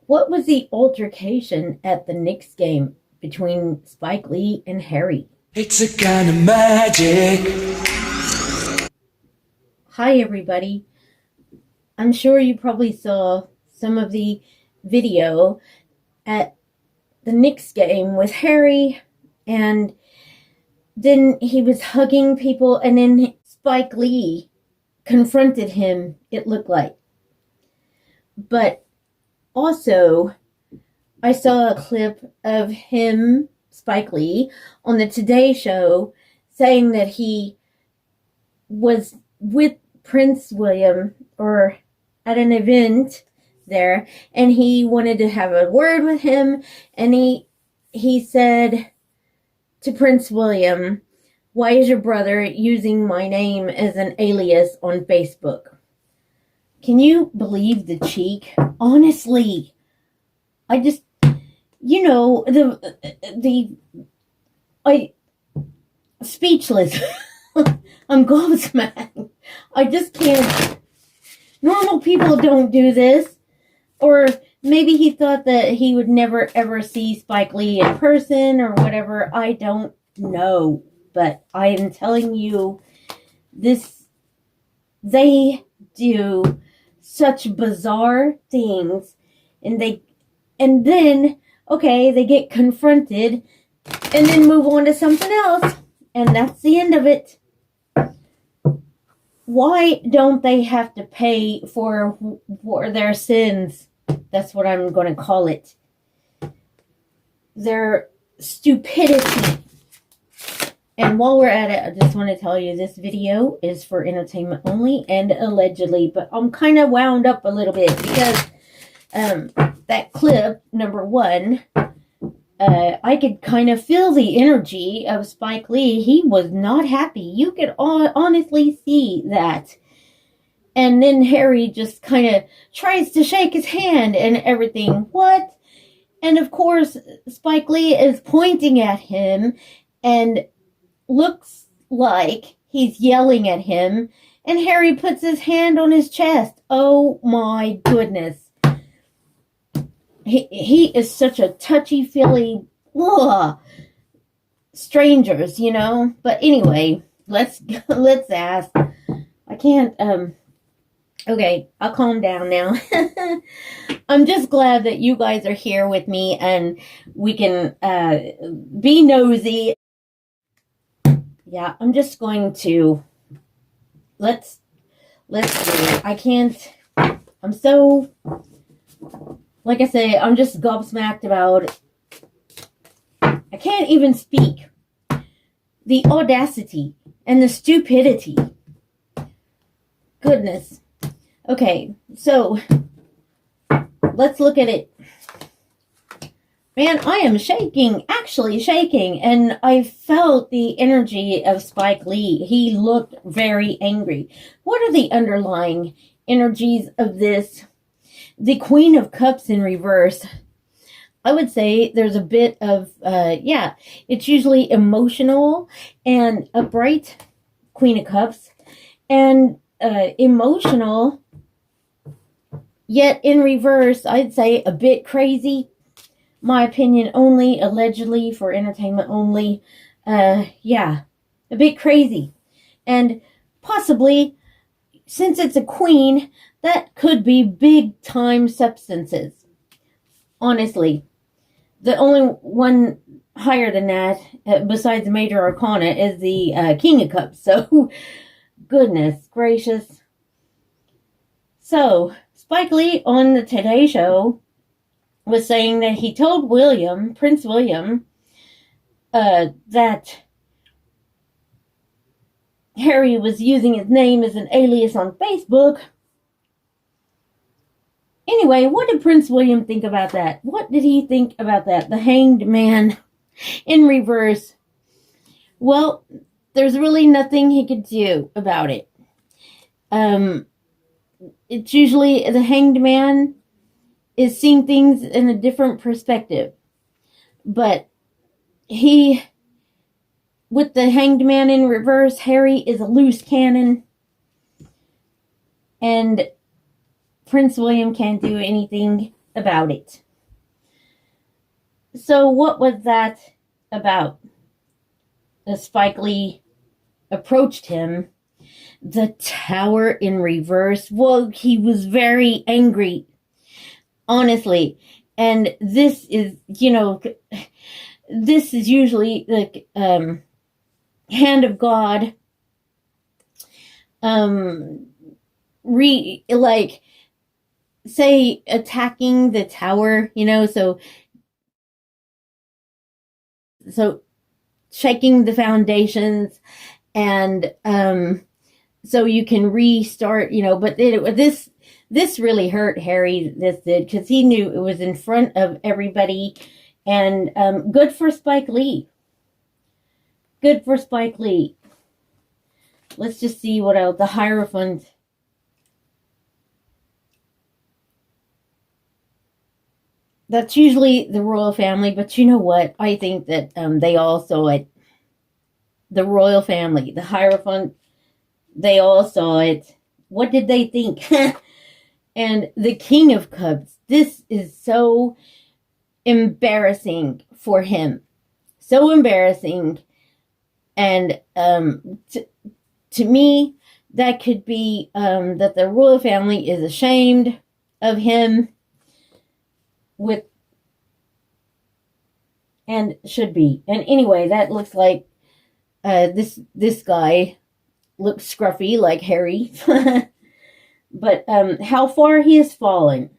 What was the altercation at the Knicks game between Spike Lee and Harry? It's a kind of magic. Hi, everybody. I'm sure you probably saw some of the video at the Knicks game with Harry, and then he was hugging people, and then Spike Lee confronted him, it looked like. But also, I saw a clip of him, Spike Lee, on the Today Show saying that he was with Prince William or at an event there, and he wanted to have a word with him, and he said to Prince William, "Why is your brother using my name as an alias on Facebook?" Can you believe the cheek? Honestly, I just, I speechless. I'm gobsmacked. I just can't. Normal people don't do this. Or maybe he thought that he would never ever see Spike Lee in person or whatever. I don't know. But I am telling you, they do such bizarre things, and then, okay, they get confronted and then move on to something else, and that's the end of it. Why don't they have to pay for their sins? That's what I'm going to call it. Their stupidity. And while we're at it, I just want to tell you this video is for entertainment only and allegedly, but I'm kind of wound up a little bit because that clip, number one, I could kind of feel the energy of Spike Lee. He was not happy. You could honestly see that. And then Harry just kind of tries to shake his hand and everything. What? And of course, Spike Lee is pointing at him and looks like he's yelling at him. And Harry puts his hand on his chest. Oh my goodness. He is such a touchy-feely strangers, But anyway, let's ask. I can't. Okay, I'll calm down now. I'm just glad that you guys are here with me and we can be nosy. Yeah, I'm just going to let's do it. I can't. I'm so. Like I say, I'm just gobsmacked about it. I can't even speak. The audacity and the stupidity. Goodness. Okay, so let's look at it. Man, I am shaking, actually shaking, and I felt the energy of Spike Lee. He looked very angry. What are the underlying energies of this? The Queen of Cups in reverse, I would say there's a bit of, it's usually emotional and upright, Queen of Cups, and emotional, yet in reverse, I'd say a bit crazy. My opinion only, allegedly, for entertainment only. A bit crazy. And possibly, since it's a queen, that could be big time substances. Honestly. The only one higher than that, besides the Major Arcana, is the King of Cups. So, goodness gracious. So, Spike Lee on the Today Show was saying that he told Prince William, that Harry was using his name as an alias on Facebook. Anyway, what did Prince William think about that? What did he think about that? The Hanged Man in reverse. Well, there's really nothing he could do about it. It's usually the Hanged Man is seeing things in a different perspective. But with the Hanged Man in reverse, Harry is a loose cannon. And Prince William can't do anything about it. So what was that about? As Spike Lee approached him, the tower in reverse. Well, he was very angry, honestly. And this is, this is usually the hand of God. Like, say, attacking the tower, so shaking the foundations, and so you can restart, but this really hurt Harry, this did, because he knew it was in front of everybody. And good for Spike Lee. Good for Spike Lee. Let's just see what else. The Hierophant. That's usually the royal family, but you know what? I think that they all saw it. The royal family, the Hierophant, they all saw it. What did they think? And the King of Cups. This is so embarrassing for him. So embarrassing. And to me, that could be that the royal family is ashamed of him, and should be. And anyway, that looks like this guy looks scruffy like Harry. But how far he has fallen.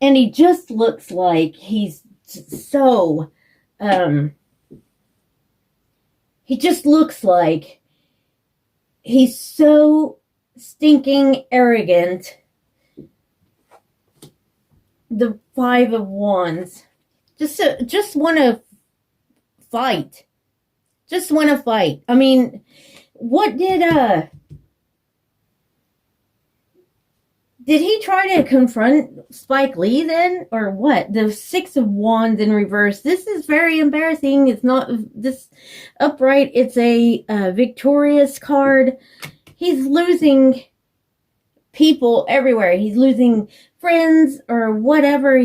And he just looks like he's so he just looks like he's so stinking arrogant. The Five of Wands. Just want to fight. Just want to fight. I mean, what did he try to confront Spike Lee then? Or what? The Six of Wands in reverse. This is very embarrassing. It's not this upright. It's a victorious card. He's losing people everywhere. He's losing friends or whatever.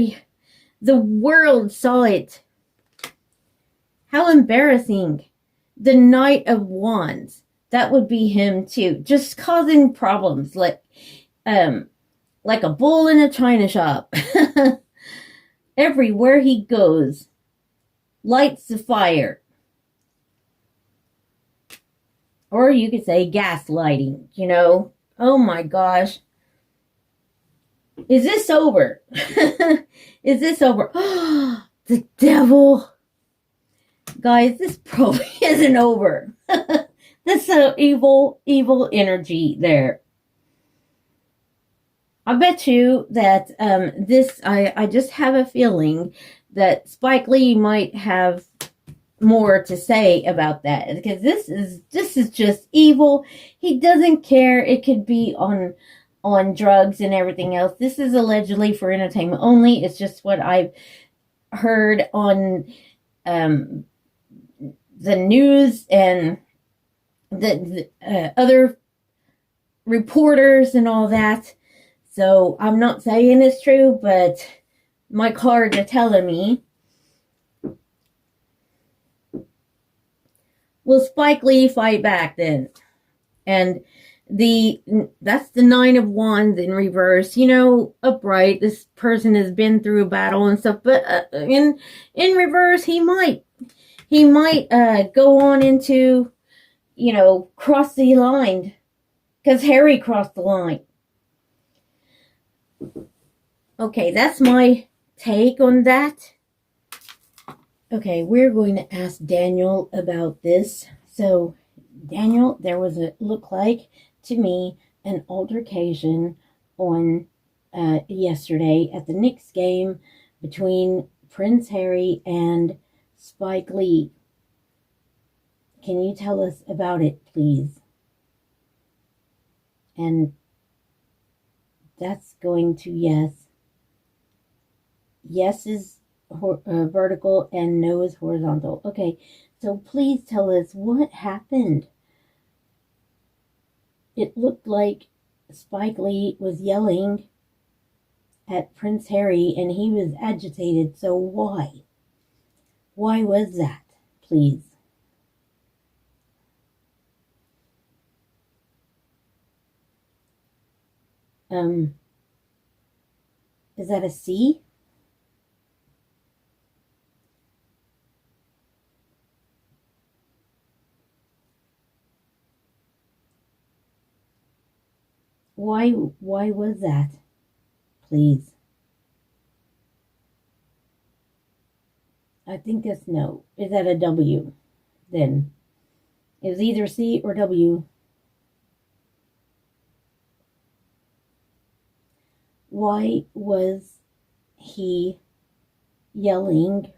The world saw it. How embarrassing. The Knight of Wands. That would be him too. Just causing problems like a bull in a china shop. Everywhere he goes, lights the fire. Or you could say gaslighting, Oh my gosh. Is this over? Is this over? The devil. Guys, this probably isn't over. That's an evil energy there. I bet you that I just have a feeling that Spike Lee might have more to say about that, because this is just evil. He doesn't care. It could be on drugs and everything else. This is allegedly for entertainment only. It's just what I've heard on the news and the other reporters and all that. So I'm not saying it's true, but my cards are telling me. Will Spike Lee fight back then? And that's the Nine of Wands in reverse. Upright. This person has been through a battle and stuff, but in reverse, he might go on into, cross the line, because Harry crossed the line. Okay, that's my take on that. Okay, we're going to ask Daniel about this. So, Daniel, there was looked like to me an altercation on yesterday at the Knicks game between Prince Harry and Spike Lee. Can you tell us about it, please? And that's going to yes. Yes is vertical and no is horizontal. Okay, so please tell us what happened. It looked like Spike Lee was yelling at Prince Harry and he was agitated. So why? Why was that? Please. Is that a C? Why was that? Please. I think that's no. Is that a W? Then it was either C or W. Why was he yelling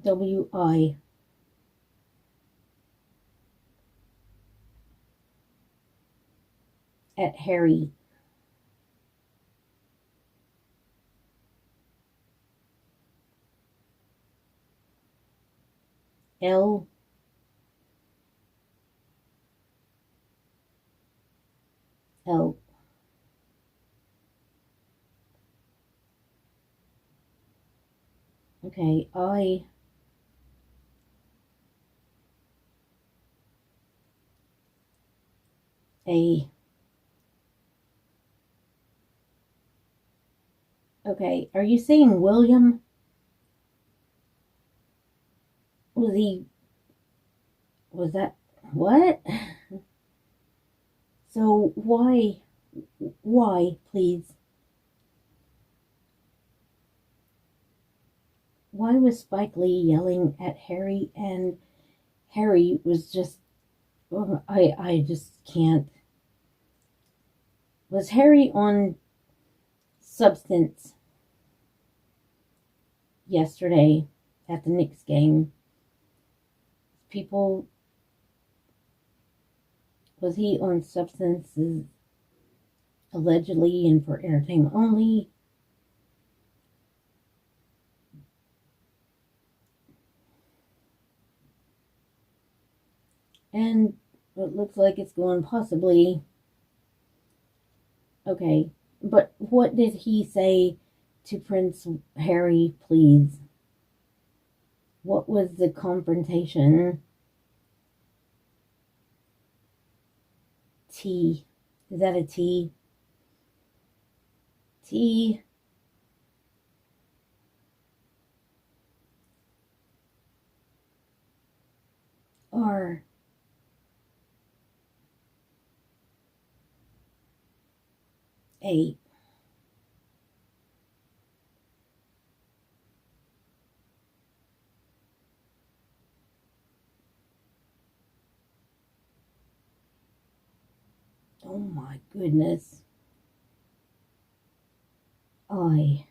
W-I? At Harry? L? L. Okay, I. A. Okay, are you saying William? Was that, what? So why, please? Why was Spike Lee yelling at Harry and Harry was just, oh, I just can't. Was Harry on substance yesterday at the Knicks game? People, was he on substances allegedly and for entertainment only? And it looks like it's going possibly. Okay, but what did he say to Prince Harry, please? What was the confrontation? T. Is that a T? T. R. A. Oh my goodness. I.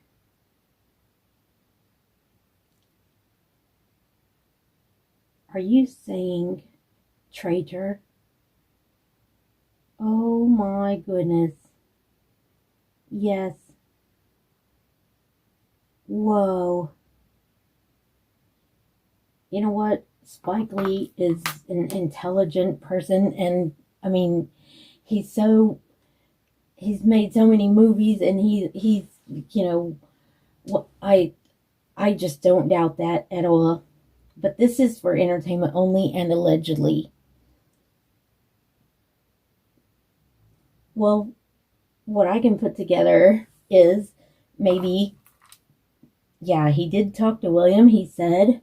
Are you saying traitor? Oh my goodness. Yes. Whoa. You know what? Spike Lee is an intelligent person, and I mean, he's made so many movies, and he's you know what I just don't doubt that at all. But this is for entertainment only and allegedly. Well, what I can put together is maybe, yeah, he did talk to William, he said,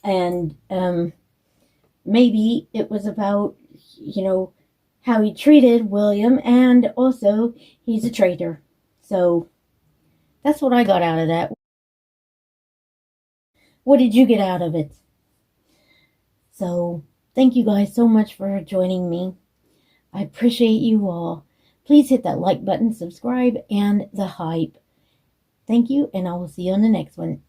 and maybe it was about, how he treated William, and also he's a traitor. So that's what I got out of that. What did you get out of it? So thank you guys so much for joining me. I appreciate you all. Please hit that like button, subscribe, and the hype. Thank you, and I will see you on the next one.